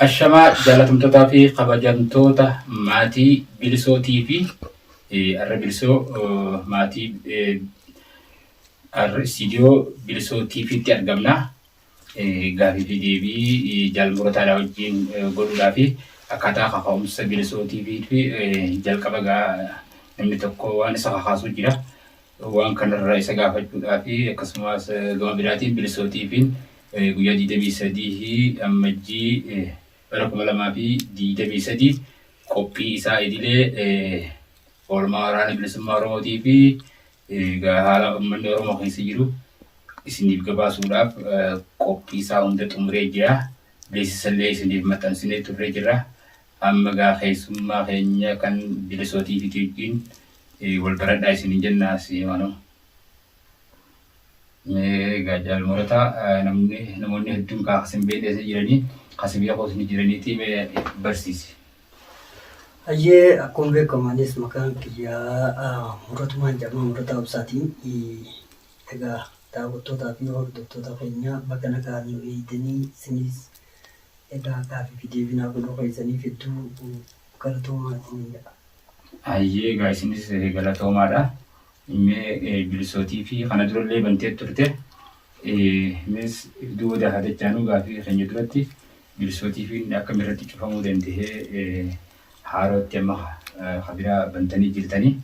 Ashamaa jaalatamtootaa fi kabajamtoota maatii bilisootii fi arra bilisoo maatii arra istiidiyoo bilisootiifitti argamna. Gaafii fi deebii jaalmurataadhaa wajjin godhuudhaa fi akkaataa kaka'umsa bilisootii fi jalqaba namni tokko waan isa kakaasuu jira. Waan kanarraa isa gaafachuudhaa fi akkasumas gama biraatiin bilisootiifiin guyyaa 23 ammajjii bara 2023 qophii isaa idilee oolmaa waraana bilisummaa Oromootii fi haala uummanni Oromoo keessa jiru isiniif gabaasuudhaaf qophii isaa hunda xumuree jira. Beeksisallee isiniif maxxansinee turree jira. Amma keessummaa keenya kan bilisootii fi wajjin wal baradhaa isiniin jennaas maanu. Jaalmurataa namoonni hedduun kaasiin beeksisa jiranii kasibiyyaa qoosni jiraniitii barsiisi. Ayyee akkuma beekamanis maqaan kiyyaa muratumaan jedhama murataa ibsaatiin egaa daawwattootaa fi hordoftoota keenya bakka nagaan nu eegdanii isinis egaa gaafii fi deebinaa godhuu keessaniif hedduu galatoomaa isiniin jedha. Ayyee egaa isinis galatoomaadha. Bilisootii fi kana durallee bantee turte. Innis iddoo daawwatachaanuu gaafii keenya duratti bilisootii fi akka mirratti cufamuu danda'ee haarootti amma kabiraa bantanii jirtanii.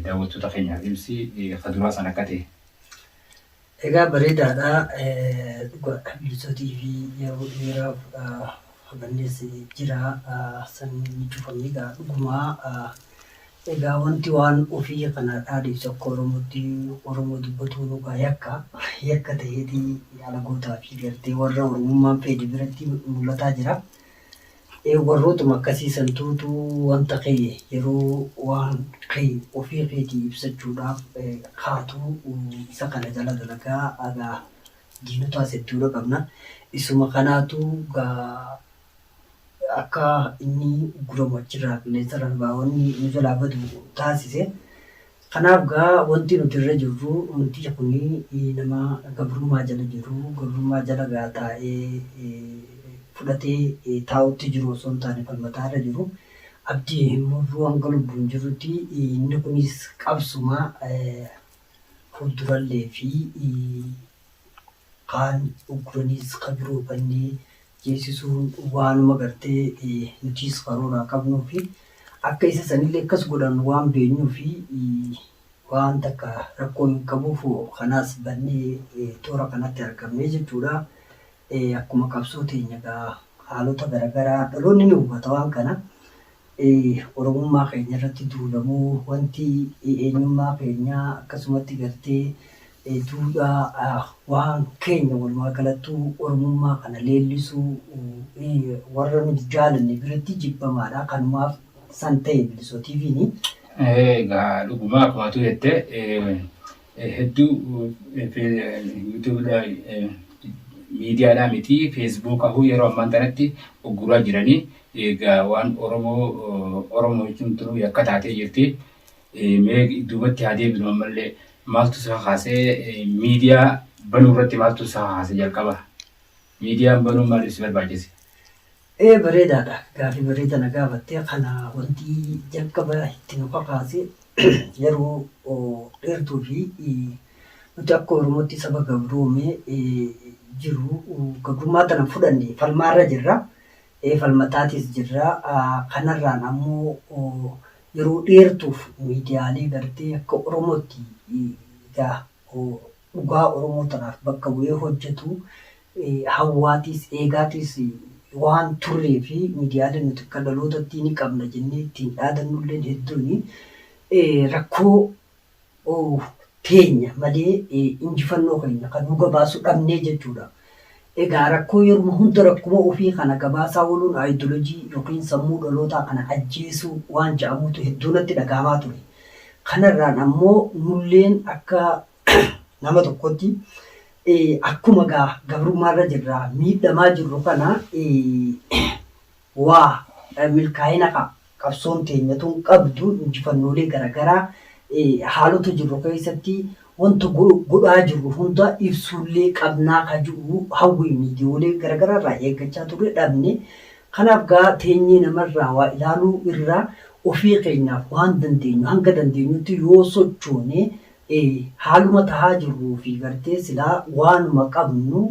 Daawwattoota keenyaaf ibsi kaduraa sana akka ta'e. Egaa bareedaadha. Bilisootii fi yeroo dheeraaf habannees jira. Sanni cufamni egaa dhugumaa egaa wanti waan ofii kana dhaadhiif akka Oromoo dubbatu dhugaa yakka ta'eetii alagootaa fi gartee warra Oromummaan fedhe biratti mul'ataa jira. Warrootuma akkasii santuutu wanta ka'e yeroo waan ka'e ofii keetii ibsachuudhaaf kaatu isa kana jala dalagaa egaa diinotaas hedduudha qabna. Isuma kanaatu akka inni guramu achirraa qilleensa darbaawwanni nu jalaa badu taasise. Kanaaf wanti nuti irra jirru wanti kun nama gabrummaa jala jiru gabrummaa jala taa'ee fudhatee taa'utti jiru osoo hin taane falmataa irra jiru. Abdii immoo hanga lubbuun jirutti inni kunis qabsuma fuuldurallee fi kaan ugguranis kan biroo bannee jeesisuun waanuma gartee nutis karooraa qabnuu fi akka isa sanillee akkas godhan waan beenyuu fi waan takka rakkoo hin qabuuf kanaas bannee toora kanatti argamnee jechuudha. Akkuma qabsoo teenya haalota garaagaraa dhaloonni ni hubata waan kana. Oromummaa keenya irratti duulamuu wanti eenyummaa keenyaa akkasumatti gartee duudhaa waan keenya walumaa galattuu Oromummaa kana leellisuu warra nuti jaalanne biratti jibbamaadha. Kanumaaf san ta'e bilisootiifiini. Egaa dhugumaa akkuma jette hedduu miidiyaadhaa miti feesbuukii yeroo ammaa kanatti ugguraa jiranii. Egaa waan Oromoo jechuun turuu akka taatee jirti. Duubatti haa deebinu ammallee maaltu isa kaasee miidiyaa banuu irratti maaltu isa kaasee jalqaba? Miidiyaan banuu maaliif si barbaachise? Bareedaadha. Gaafii bareeda na gaafattee kana wanti jalqaba itti nu kakaase yeroo dheertuu fi nuti akka Oromootti saba gabroomee jiru gabrummaa tana fudhanne falmaarra jirra. Falmataatis jirra. Kanarraan ammoo yeroo dheertuuf miidiyaalee gartee akka Oromootti dhugaa Oromoo tanaaf bakka bu'ee hojjetu hawwaatis eegaatis waan turree fi miidiyaalee nuti akka dhalootatti ni qabna jennee ittiin dhaadannullee hedduuni rakkoo teenya malee injifannoo keenya kan nu gabaasuu dhabnee jechuudha. Egaa rakkoo yeroo hunda rakkuma ofii kana gabaasaa ooluun aayidolojii yookiin sammuu dhalootaa kana ajjeesuu waan jedhamutu hedduu natti dhagahamaa ture. Kanarraan ammoo nulleen akka nama tokkotti akkuma gabrummaarra jirra miidhamaa jirru kana waa milkaa'ina qabsoon teenyatuun qabdu injifannoolee garaagaraa haalota jirru keessatti wanta godhaa jiru hunda ibsullee qabnaa ka jiru hawwii miidiyaalee garaagaraa irraa eeggachaa ture dhabne. Kanaaf gaa teenyee namarraa waa ilaaluu irraa ofii keenyaaf waan dandeenyu hanga dandeenyutti yoo sochoone haaluma tahaa jirruu fi gartee silaa waanuma qabnu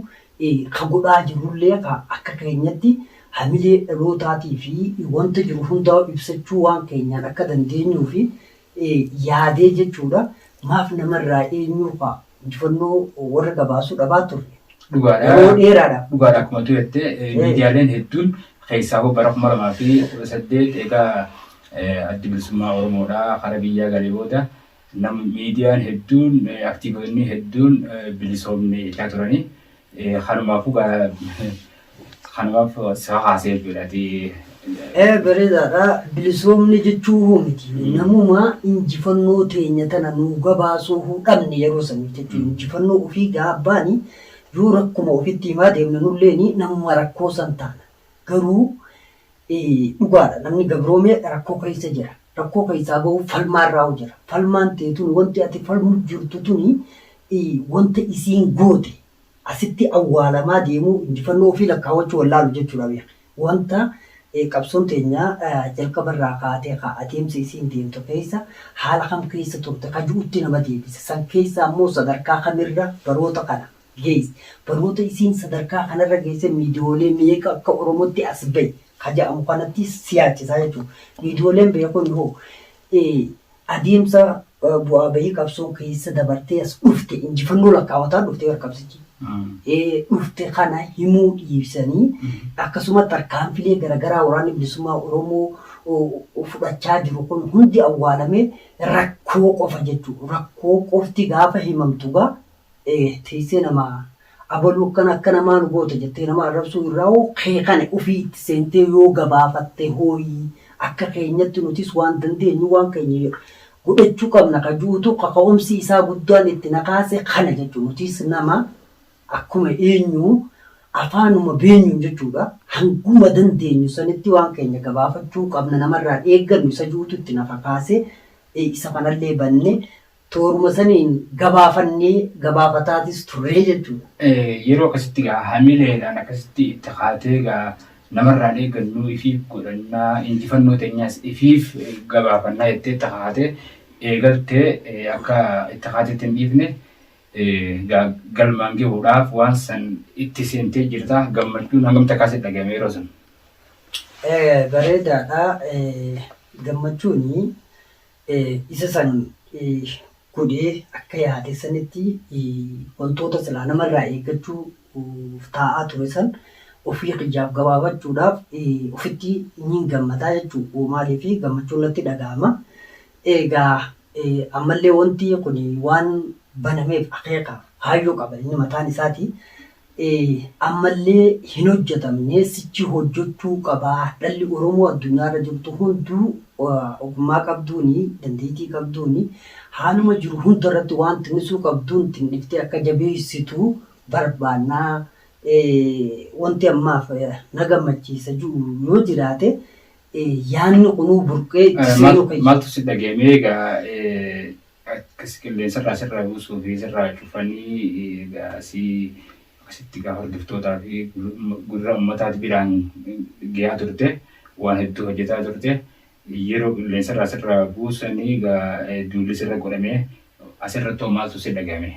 ka godhaa jirullee akka keenyatti hamilee dhalootaatii fi wanta jiru hundaa ibsachuu waan keenyaan akka dandeenyuu fi yaadee jechuudha. Maaf namarraa eenyuu fa'a injifannoo warra gabaasuu dhabaa turre. Yeroo dheeraadha. Dhugaadha akkuma turette miidiyaaleen hedduun keessaa bara 2008 egaa addi bilisummaa Oromoodhaa karaa biyyaa galee booda miidiyaan hedduun aktiivoonni hedduun bilisoomne jechaa turanii. Kanumaaf haasee jechuudhaati. Bareedaadha. Bilisoomni jechuu miti. Namuma injifannoo teenya tana nu gabaasuu dhabne yeroo sanii jechuudha. Injifannoo ofii gaabbaani yoo rakkuma ofitti himaa deemne nulleeni namuma rakkoo san taana. Garuu dhugaadha namni gabroomee rakkoo keessa jira. Rakkoo keessaa bahu falmaarraa jira. Falmaan teetun wanti ati falmu jirtu tuni wanta isiin goote asitti awwaalamaa deemuu injifannoo ofii lakkaawwachuu wallaalu jechuudha. Wanta qabsoon teenya jalqabarraa kaatee adeemsa isiin deemtu keessa haala kam keessa turte kajuutti nama deebise. San keessa ammoo sadarkaa kamirra baroota kana geesse. Baroota isiin sadarkaa kanarra geesse miidiyaalee meeqa akka Oromootti as bahe kaja'amu kanatti siyaachisaa jechuudha. Miidiyaaleen beekon hoo adeemsa bu'aa bahii qabsoon keessa dabartee as dhufte injifannoo lakkaawwataa dhufte warqabsichi. Dhufte kana himuu dhiibsanii akkasuma tarkaanfilee garaagaraa waraanni bilisummaa Oromoo fudhachaa jiru kun hundi awwaalamee rakkoo qofa jechuudha. Rakkoo qofti gaafa himamtu gaa teessee nama abaluu akka namaan goota jettee nama arrabsuu irraa kana ofii itti seentee yoo gabaafatte hooyii akka keenyatti nutis waan dandeenyu waan keenya godhachuu qabna kajuutu kaka'umsi isaa guddaan itti nakaase kana jechuudha. Nutis nama akkuma eenyu afaanuma beenyu jechuudha. Hanguma dandeenyu sanitti waan keenya gabaafachuu qabna namarraa eeggannu isa juutu itti nafa kaase isa kanallee banne tooruma saniin gabaafannee gabaafataatis turre jechuudha. Yeroo akkasitti gaa hamileedhaan akkasitti itti kaatee gaa namarraan eeggannu ifiif godhannaa injifannoo teenyaas ifiif gabaafannaa jettee itti kaatee eegaltee akka itti kaatetti hin dhiifne galmaan gahuudhaaf waan san itti seentee jirta gammachuun hangam takkaas dhagahame yeroo sun. Bareedaadha. Gammachuuni isa san godhee akka yaade sanitti wantoota silaa namarraa eeggachuu taa'aa ture san ofii qijaaf gabaabachuudhaaf ofitti niin gammadaa jechuudha. Maaliif gammachuun natti dhagahama. Egaa ammallee wanti kun waan banameef akeekaaf haayyoo qaba inni mataan isaati. Ammallee hin hojjetamne sichi hojjechuu qabaa. Dhalli Oromoo addunyaarra jirtu hunduu ogummaa qabduuni dandeettii qabduuni haaluma jiru hundarratti waan tinnisuu qabduun tinniftee akka jabeessitu barbaannaa. Wanti ammaaf na gammachiisa jiru yoo jiraate yaanni kunuu burqee seenuu kan maaltu si dhagahame egaa akkas qilleensarraa sirraa buusuu fi sirraa cufanii akkasitti gaafa hordoftootaa fi gurra uummataati biraan gahaa turte waan hedduu hojjetaa turte yeroo qilleensarraa sirraa buusanii egaa duulli sirra godhamee asirratti maaltu si dhagahame?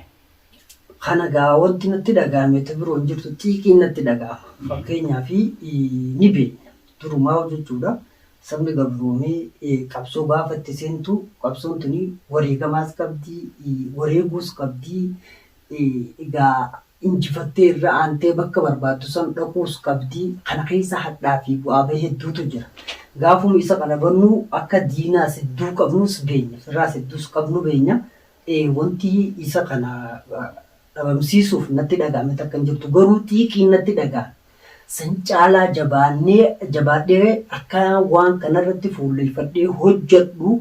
Kana gaa wanti natti dhagahame biroon jirtu xiiqiin natti dhagahama. Fakkeenyaaf ni beekna durumaa jechuudha. Sabni gabroomee qabsoo gaafa itti seentu qabsoon tuni wareegamaas qabdii wareeguus qabdii egaa injifattee irra aantee bakka barbaaddu san dhaquus qabdii kana keessa hadhaa fi bu'aa bahee hedduutu jira. Gaafuma isa kana bannu akka diinaas hedduu qabnus beenya firraas hedduus qabnu beenya wanti isa kana dhabamsiisuuf natti dhagahame takkan jirtu garuu xiiqiin natti dhagahame. San caalaa jabaadhee akka waan kanarratti fuulleffadhee hojjedhu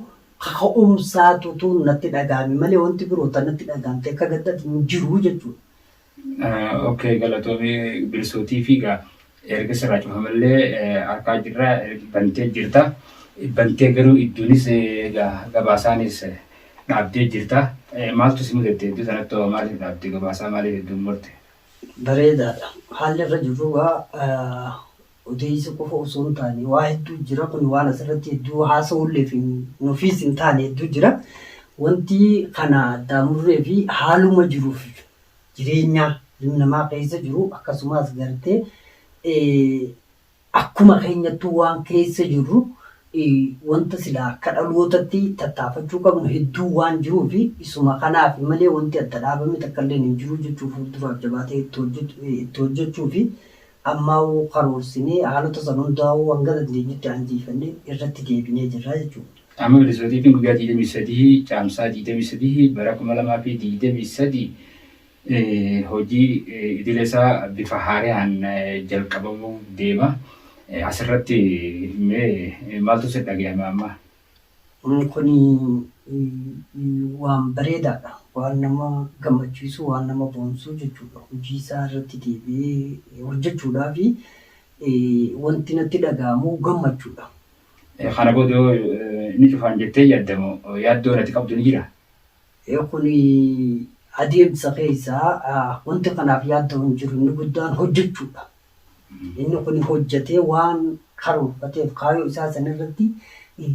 kaka'umsaatutu natti dhagahame malee wanti biroota natti dhagahamte akka gaddatti hin jiru jechuudha. Okay, galatoomii bilisootii fi erga sirraa cufamallee harkaa jirra bantee jirta. Bantee garuu iddoonis gabaasaanis dhaabdee jirta. Maaltu si mudate hedduu sanatti maaliif dhaabdee gabaasaa maaliif hedduu murte? Bareedaadha. Haalli irra jiru odeessa qofa osoo hin taane waa hedduu jira. Kun waan asirratti hedduu haasa'ullee fi nuufis hin taane hedduu jira. Wanti kana daamurree fi haaluma jiruuf jireenya namaa keessa jiru akkasumas gartee akkuma keenyattuu waan keessa jirru wanta silaa akka dhalootatti tattaafachuu qabnu hedduu waan jiruuf isuma kanaaf malee wanti adda dhaabame takka illee hin jiru jechuuf fuulduraaf jabaatee itti hojjechuu fi ammaa karoorsinee haalota san hundaa'uu hanga dandeenyetti hanjiifannee irratti deebinee jirra jechuudha. Amma bilisootiifiin guyyaa 23 caamsaa 23 bara 2023 hojii idilee isaa bifa haaraan jalqabamuu deema. Asirratti maaltu si dhaga'ama amma? Kuni waan bareedaadha. Waan nama gammachiisu, waan nama boonsu jechuudha. Hojii isaa irratti deebi'ee hojjechuudhaa fi wanti natti dhaga'amu gammachuudha. Kana booda inni cufaan jettee yaaddamu yaaddoo natti qabdu ni jira? Kuni adeemsa keessaa wanti kanaaf yaaddamu hin jiru. Inni guddaan hojjechuudha. Inni kun hojjetee waan karoorfateef kaayyoo isaa sanarratti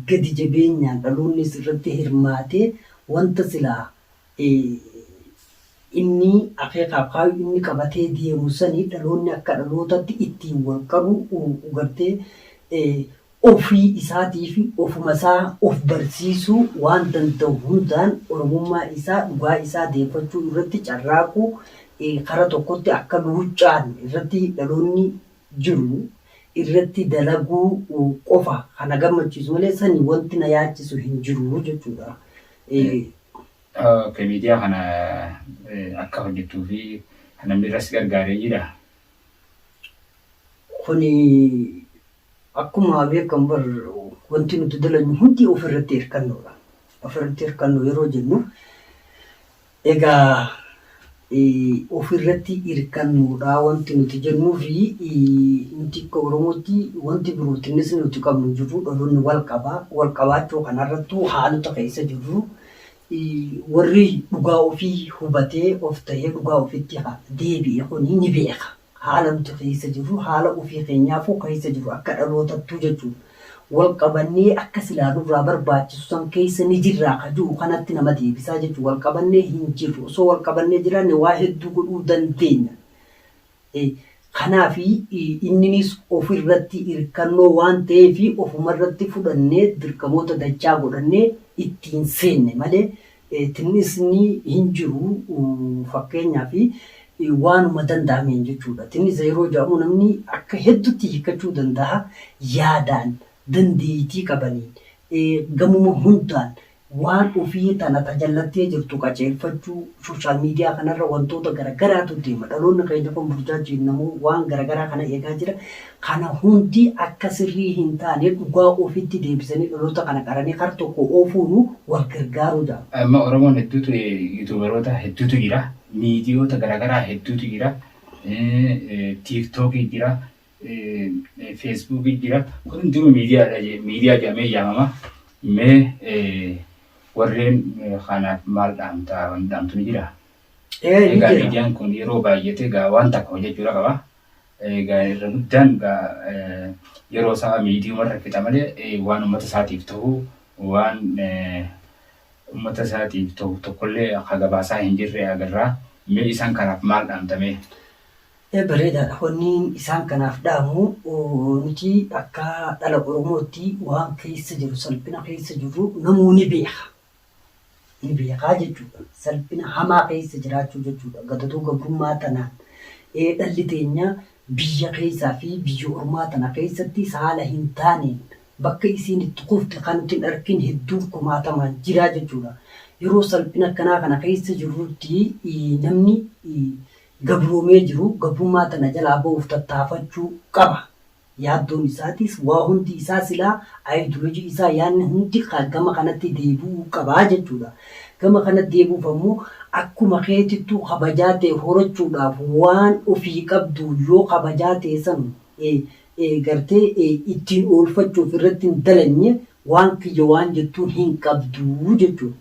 gadi jabeenyaan dhaloonnis irratti hirmaatee wanta silaa inni akeekaaf kaayyoo inni qabatee deemu sanii dhaloonni akka dhalootatti ittiin wal qabu gartee ofii isaatii fi ofuma isaa of barsiisuu waan danda'u hundaan oromummaa isaa dhugaa isaa deeffachuu irratti carraaquu karaa tokkotti akka luuccaan irratti dhaloonni jiru irratti dalaguu qofa kana gammachiisu malee sanii wanti na yaachisu hin jiru jechuudha. Miidiyaa kana akka hojjettuu fi namni irratti gargaaree jira. Kuni akkuma beekamu wanti nuti dalagnu hundi ofirratti hirkannoodha. Ofirratti hirkannoo yeroo jennu egaa ofirratti hirkannoodha wanti nuti jennuu fi nuti akka Oromootti wanti birootiinis nuti qabnu jiru dhaloonni wal qabaachuu kanarrattuu haalota keessa jirru warri dhugaa ofii hubatee of ta'ee dhugaa ofitti deebi'e kuni ni beeka. Haala nuti keessa jirru haala ofii keenyaafuu keessa jiru akka dhalootattuu jechuudha. Wal qabannee akka silaa nurraa barbaachisu san keessa ni jirraa ka jiru kanatti nama deebisaa jechuudha. Wal qabannee hin jirru. Osoo wal qabannee jiraanne waa hedduu godhuu dandeenya. Kanaaf inninis ofirratti hirkannoo waan ta'eef ofumarratti fudhannee dirqamoota dachaa godhannee ittiin seenne malee tinnisni hin jiru fakkeenyaaf waanuma danda'ameen jechuudha. Tinnis yeroo jedhamu namni akka hedduutti hiikkachuu danda'a yaadaan. Dandeettii qabaniin gamuma hundaan waan ofii tana tajallattee jirtu qaceelfachuu sooshaal miidiyaa kanarra wantoota garagaraatu deema. Dhaloonni keenya kun burjaajiin namuu waan garagaraa kana eegaa jira. Kana hundi akka sirrii hin taane dhugaa ofitti deebisanii dhaloota kana qaranii kar tokko oofuunu wal gargaaruu jira. Amma Oromoon hedduutu yuutuubaroota hedduutu jira. Miidiyoota garagaraa hedduutu jira. Tiiktookii jira. Facebook jira. Kun hundinuu miidiyaa jedhamee yaamama. Warreen kanaaf maal dhaamtu ni jira? Egaa miidiyaan kun yeroo baay'ate egaa waan takka hojjechuudha qaba. Egaa irra guddaan yeroo isaa miidiyumarra fixa malee waan uummata isaatiif ta'u waan uummata isaatiif ta'u tokkollee akka gabaasaa hin jirre agarra. Mee isaan kanaaf maal dhaamtame? Bareedaadha. Wanni isaan kanaaf dhaamu nuti akka dhala Oromootti waan keessa jiru salphina keessa jiru namuu ni beeka. Ni beekaa jechuudha. Salphina hamaa keessa jiraachuu jechuudha. Gatatuu gabrummaa tanaan dhalli teenya biyya keessaa fi biyya ormaa tana keessatti haala hin taaneen bakka isiin itti kufte kan nuti hin argin hedduun kumaatamaan jira jechuudha. Yeroo salphina akkanaa kana keessa jirrutti namni gabroomee jiru gabrummaa tana jalaa ba'uuf tattaafachuu qaba. Yaaddoon isaatis waa hundi isaa silaa ayidiyoolojii isaa yaadni hundi gama kanatti deebi'uu qabaa jechuudha. Gama kanatti deebi'uuf ammoo akkuma keetittuu kabajaa ta'e horachuudhaaf waan ofii qabdu yoo kabajaa ta'e san gartee ittiin oolfachuuf irratti hin dalanye waan kiyya waan jettuun hin qabdu jechuudha.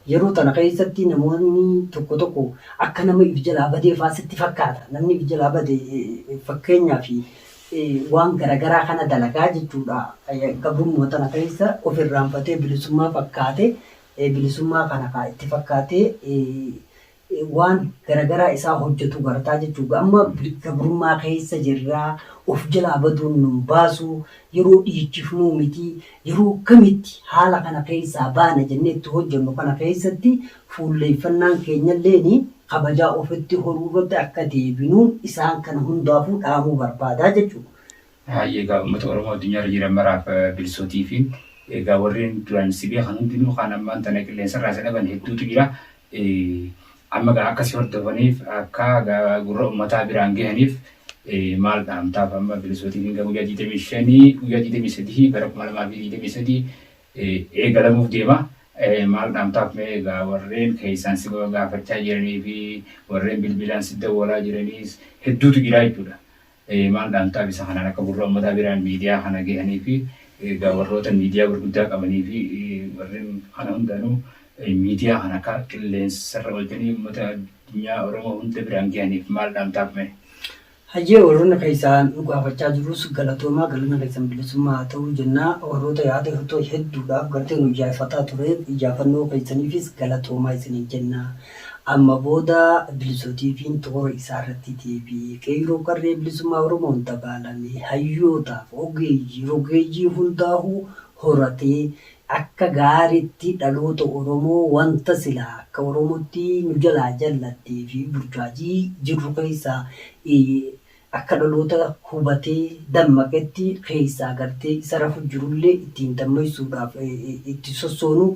yeroo tana keessatti namoonni tokko tokko akka nama if jalaa badee faasitti fakkaata. Namni if jalaa bade fakkeenyaaf waan garaagaraa kana dalagaa jechuudha. Gabrummaa tana keessa ofirraanfatee bilisummaa fakkaate bilisummaa kana itti fakkaatee waan garaagaraa isaa hojjetu gartaa jechuudha. Amma gabrummaa keessa jirraa of jalaa baduun nu baasu yeroo dhiichifnuu miti yeroo kamitti haala kana keessaa baana jennee itti hojjennu kana keessatti fuulleeffannaan keenyallee kabajaa ofitti horuu irratti akka deebinuun isaan kana hundaafuu dhaamuu barbaadaa jechuudha. Egaa uummata Oromoo addunyaa irra jiran maraaf bilisootii fi egaa warreen duraan si beekan hundinuu kan ammaan tana qilleensa irraa isa dhaban hedduutu jira. Amma akkasii hordofaniif akka gurra uummataa biraan gahaniif maal dhaamtaaf amma bilisootii fi guyyaa 25 guyyaa 23 bara 2023 eegalamuuf deema. Maal dhaamtaaf egaa warreen keessaan si gaafachaa jiranii fi warreen bilbilaan si dawwalaa jiraniis hedduutu jira jechuudha. Maal dhaamtaaf isa kanaan akka gurra uummataa biraan miidiyaa kana gahanii fi egaa warroota miidiyaa gurguddaa qabanii fi warreen kana hundaanuu miidiyaa kana akka qilleensa irra oolchanii uummata addunyaa Oromoo hunda biraan gahaniif maal dhaamtaaf mee? Hayyee warroonni keessaan nu gaafachaa jirus galatoomaa galma keessan bilisummaa haa ta'uu jennaa. Warroota yaada hedduudhaaf gartee nu ijaaffataa ture ijaafannoo keessaniifis galatoomaa isiniin jennaa. Amma booda bilisootii fi toora isaa irratti deebi'ee qeerroo qarree bilisummaa Oromoon dabaalame hayyootaaf ogeeyyii hundaa'uu horatee akka gaariitti dhaloota Oromoo wanta silaa akka Oromootti nu jalaa jallattee fi burjaajii jirru keessaa akka dhaloota hubatee dammaqetti keessaa gartee isa rafu jirullee ittiin dammaysuudhaaf itti sossoonu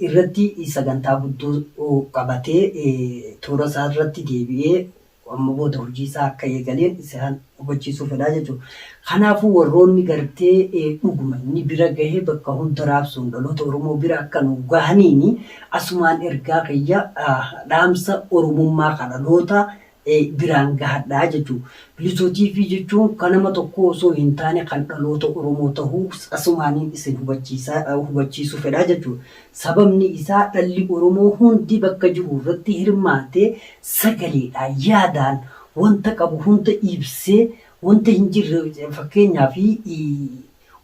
irratti sagantaa guddoo qabatee toora isaa irratti deebi'ee amma booda hojii isaa akka eegaleen isaan hubachiisuu fedhaa jechuudha. Kanaafuu warroonni gartee dhuguma inni bira gahee bakka hunda raabsuun dhaloota Oromoo bira akka nu gahaniini asumaan ergaa kiyya dhaamsa Oromummaa kan dhaloota biraan gahadhaa jechuudha. Bilisootii fi jechuun kan nama tokko osoo hin taane kan dhaloota Oromoo ta'uu asumaaniin isin hubachiisuu fedhaa jechuudha. Sababni isaa dhalli Oromoo hundi bakka jiru irratti hirmaatee sagaleedhaan yaadaan wanta qabu hunda ibsee wanta hin jirre fakkeenyaa fi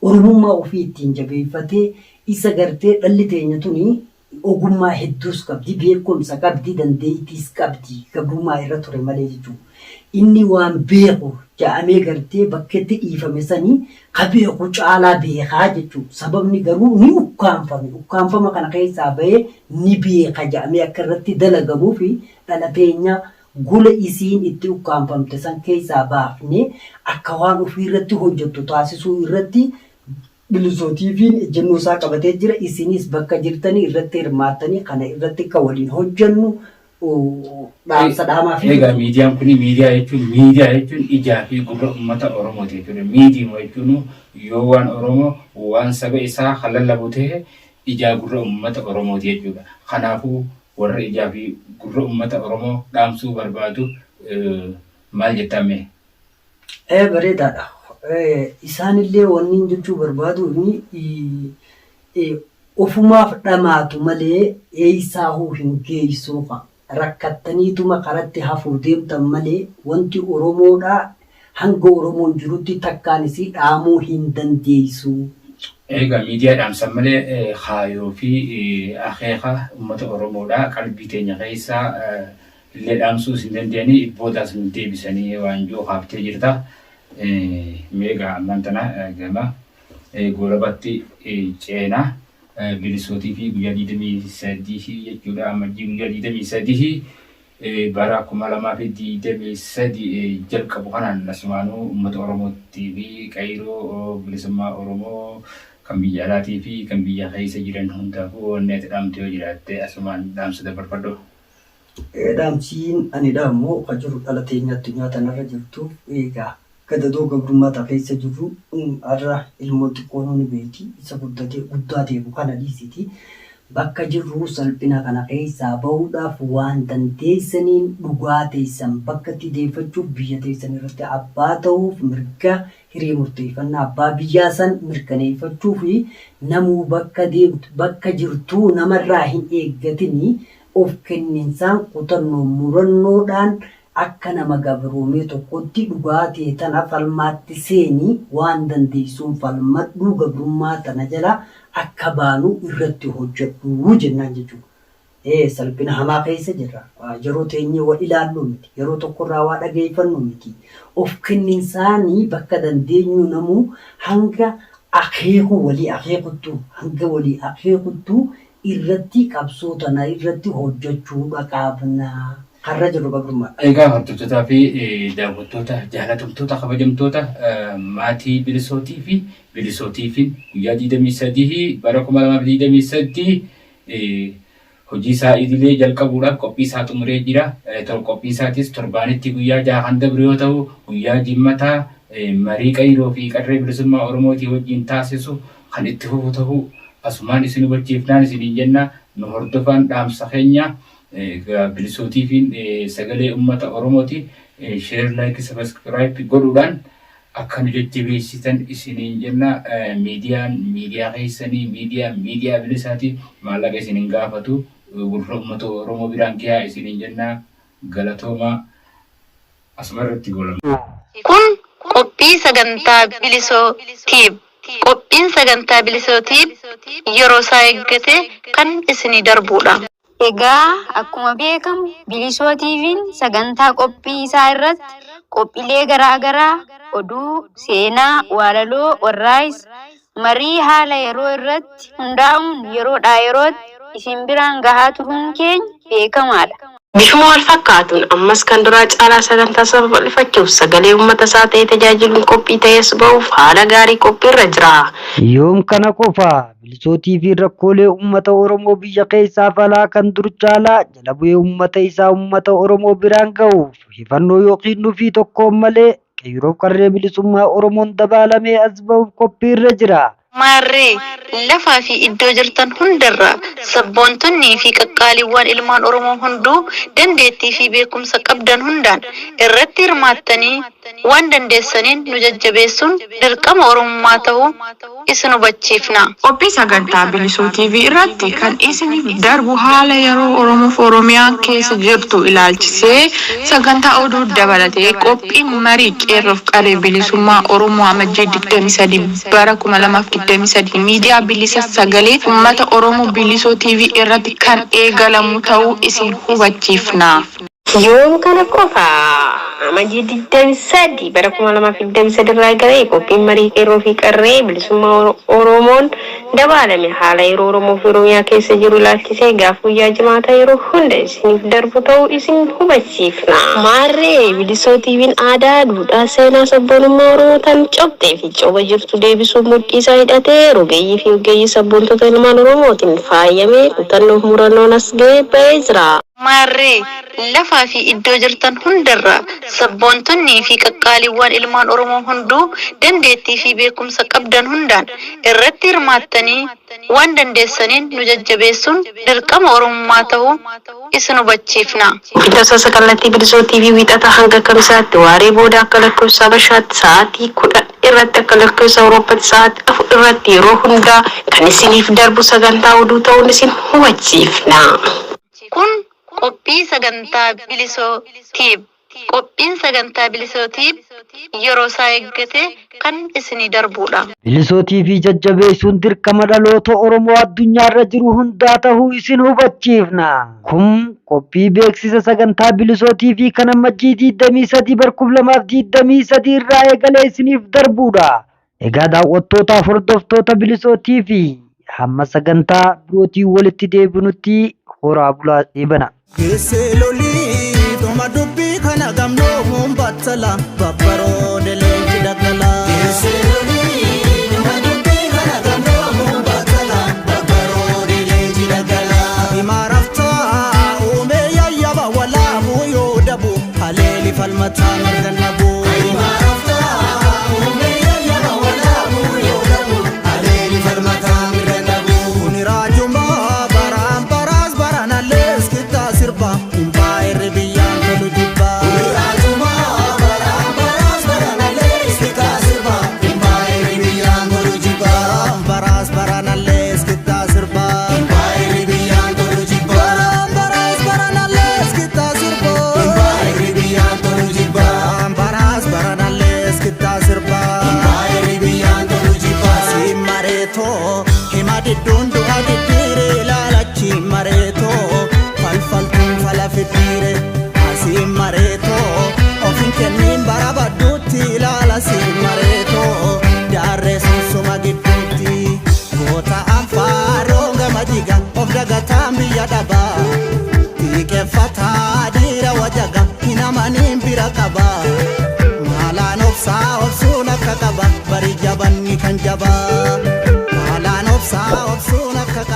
Oromummaa ofii ittiin jabeeffatee isa gartee dhalli teenya tuni ogummaa hedduus qabdi, beekumsa qabdi, dandeettiis qabdi, gabrummaa irra ture malee jechuudha. Inni waan beeku ja'amee gartee bakkeetti dhiifame sanii ka beeku caalaa beekaa jechuudha. Sababni garuu ni ukkaanfame. Ukkaanfama kana keessaa bahee ni beeka ja'amee akka irratti dalagamuu fi dhala teenya gula isiin itti ukkaanfamte san keessaa baafnee akka waan ofii irratti hojjettu taasisuu irratti bilisootii fi ejjennoo isaa qabatee jira. Isinis bakka jirtanii irratti hirmaattanii kana irratti akka waliin hojjennu dhaamsa dhaamaa fi egaa miidiyaan kun miidiyaa jechuun ijaa fi gurra uummata Oromooti jechuudha. Miidiyaa jechuun yoo waan Oromoo waan saba isaa halallabu ta'e ijaa gurra uummata Oromooti jechuudha. Kanaafuu warra ijaa fi gurra uummata Oromoo dhaamsuu barbaadu maal jettame? Bareedaadha. Isaanillee wanni jechuu barbaadu ofumaaf dhamaatu malee eeysaahuu hin geessuufa. Rakkattaniituma karatti hafuu deemtan malee wanti Oromoodhaa hanga Oromoon jirutti takkaan isii dhaamuu hin dandeessu. Egaa miidiyaa dhaamsan malee haayoo fi akeeka uummata Oromoodhaa qalbii teenya keessaa illee dhaamsuu hin dandeenye boodaas nu deebisanii waan joo haaftee jirta. Meegaa ammaan tana gama goolabatti ceenaa bilisootii fi guyyaa 23 jechuudha. Amajjii guyyaa 23 bara 2023 jalqabu kanaan asumaanuu uummata Oromootii fi qeerroo bilisummaa Oromoo kan biyya alaatii fi kan biyya keessa jiran hundaafuu wanni ati dhaamte yoo jiraatte asumaan dhaamsa dabarfadhu. Dhaamsiin ani dhaamu kan jiru dhala teenyaatti nyaatanirra jirtu eegaa. Gadadoo gabrummaa keessa jirru har'a ilmoo xiqqoo ni beeki isa guddaa deemu kana dhiisiti. Bakka jirru salphina kana keessaa bahuudhaaf waan dandeessaniin dhugaa teessan bakka itti deeffachuuf biyya teessan irratti abbaa ta'uuf mirga hiree murteeffannaa abbaa biyyaa san mirkaneeffachuu fi namuu bakka deemtu bakka jirtuu namarraa hin eeggatini of kenninsaan qotannoo murannoodhaan akka nama gabroomee tokkotti dhugaa ta'e tana falmaatti seenii waan dandeessuun falmadhuu gabrummaa tana jala akka baanu irratti hojjedhu jennaan jechuudha. Salphina hamaa keessa jirra. Yeroo teenyee wal ilaallu miti. Yeroo tokkorraa waa dhageeffannu miti. Of kenninsaanii bakka dandeenyu namuu hanga akeeku walii akeekuttu hanga walii akeekuttu irratti qabsoo tana irratti hojjechuu qabna. Har'a jiru gabrummaa. Egaa hordoftoota fi daawwattoota jaalatamtoota kabajamtoota maatii bilisootii fi bilisootiifin guyyaa 23 bara 2023 hojii isaa idilee jalqabuudhaaf qophii isaa xumuree jira. Qophii isaatis torbaanitti guyyaa 6 dabre yoo ta'u guyyaa jimmataa marii qayroo fi qarree bilisummaa Oromootii wajjin taasisu kan itti fufu ta'uu asumaan isin hubachiifnaan isiniin jenna. Nu hordofaan dhaamsa keenya bilisootiifin sagalee uummata Oromooti share like subscribe godhuudhaan akka nu jajjabeessitan isiniin jenna. Miidiyaa keessanii miidiyaa bilisaati maallaqa isiniin gaafatu gurra uummata Oromoo biraan gahaa isiniin jenna. Galatooma asumarratti goolama. Kun qophii sagantaa bilisootiif. Qophiin sagantaa bilisootiif yeroo isaa eeggate kan isinii darbudha. Egaa akkuma beekamu bilisootiifin sagantaa qophii isaa irratti qophiilee garaagaraa oduu, seenaa, waalaloo, warraaqsa, marii haala yeroo irratti hundaa'uun yeroodhaa yerootti isin biraan gahaa turuun keenya beekamaadha. Bifuma wal fakkaatuun ammas kan duraa caalaa sagantaa sababal'ifachuuf sagalee uummata isaa ta'ee tajaajiluun qophii ta'es ba'uuf haala gaarii qophiirra jira. Yoom kana qofa bilisootii fi rakkoolee uummata Oromoo biyya keessaaf alaa kan dur caalaa jala bu'ee uummata isaa uummata Oromoo biraan ga'uuf hifannoo yookiin nuufii tokkoon malee qeyroof qarree bilisummaa Oromoon dabaalamee as ba'uuf qophiirra jira. Maarree lafaa fi iddoo jirtan hundarraa sabboontonnii fi qaqqaaliiwwan ilmaan Oromoo hunduu dandeettii fi beekumsa qabdan hundaan irratti hirmaattanii waan dandeessaniin nu jajjabeessuun dirqama Oromummaa ta'uu isin hubachiifna. Qophii sagantaa bilisoo TV irratti kan isiniif darbu haala yeroo Oromoof Oromiyaan keessa jirtu ilaalchisee sagantaa oduu dabalatee qophii marii qeerroof qarree bilisummaa Oromoo amajjii 23 bara 2023 miidiyaa bilisa sagalee uummata Oromoo bilisoo TV irratti kan eegalamu ta'uu isin hubachiifna. Yoom kana qofa amajjii 23 bara 2023 irraa eegalee qophiin marii qeerroo fi qarree bilisummaa Oromoon dabalame haala yeroo Oromoo fi Oromiyaa keessa jiru ilaalchisee gaafa guyyaa jimaata yeroo hunda isiniif darbu ta'uu isin hubachiifna. Maarree bilisoo TV'n aadaa, duudhaa, seenaa, sabboonummaa Oromootaan cabxee fi coba jirtu deebisuun mudhii isaa hidhatee rogeeyyii fi ogeeyyii sabboontota ilmaan Oromootiin faayamee kutannoof murannoon as ga'ee ba'ee jira. Maarree lafaa fi iddoo jirtan hundarraa sabboontonnii fi qaqqaaliiwwan ilmaan Oromoo hunduu dandeettii fi beekumsa qabdan hundaan irratti hirmaattanii waan dandeessaniin nu jajjabeessuun dirqama Oromummaa ta'uu isin hubachiifna. Bilisoo kallattii bilisoo TV wiixata hanga kamisaatti waaree booda akka lakkoofsa Habashaatti sa'aatii 10 irratti akka lakkoofsa Awurooppaatti sa'aatii 4 irratti yeroo hundaa kan isiniif darbu sagantaa oduu ta'uun isin hubachiifna. Kun qophii sagantaa bilisootiif. Qophiin sagantaa bilisootiif yeroo isaa eeggate kan isinii darbudha. Bilisootii fi jajjabeessuun dirqama dhaloota Oromoo addunyaarra jiru hundaa ta'uu isin hubachiifna. Kun qophii beeksisa sagantaa bilisootii fi kan amajjii 23 bara 2023 irraa eegalee isiniif darbudha. Egaa daawwattootaaf hordoftoota bilisootii fi hamma sagantaa birootiin walitti deebinutti horaa bulaa eebana. Toma dubbii kana gamnoo humbatala babbaroo delee dagala. Toma dubbii kana gamnoo humbatala babbaroo delee dagala. Imaarafta uumee yayyaba walaabu yoo dabu haleeli falmataa mirganabu. Imaarafta uumee yayyaba walaabu yoo dabu haleeli falmataa mirganabu. Kuni raajuma baraan baraas baranallees kittaa sirba. Irrebiya. daba Tiqeffata dira wajaga hinamanin bira qaba Maalaan obsuun akka qaba bari jabanni kan jaba Maalaan obsuun akka qaba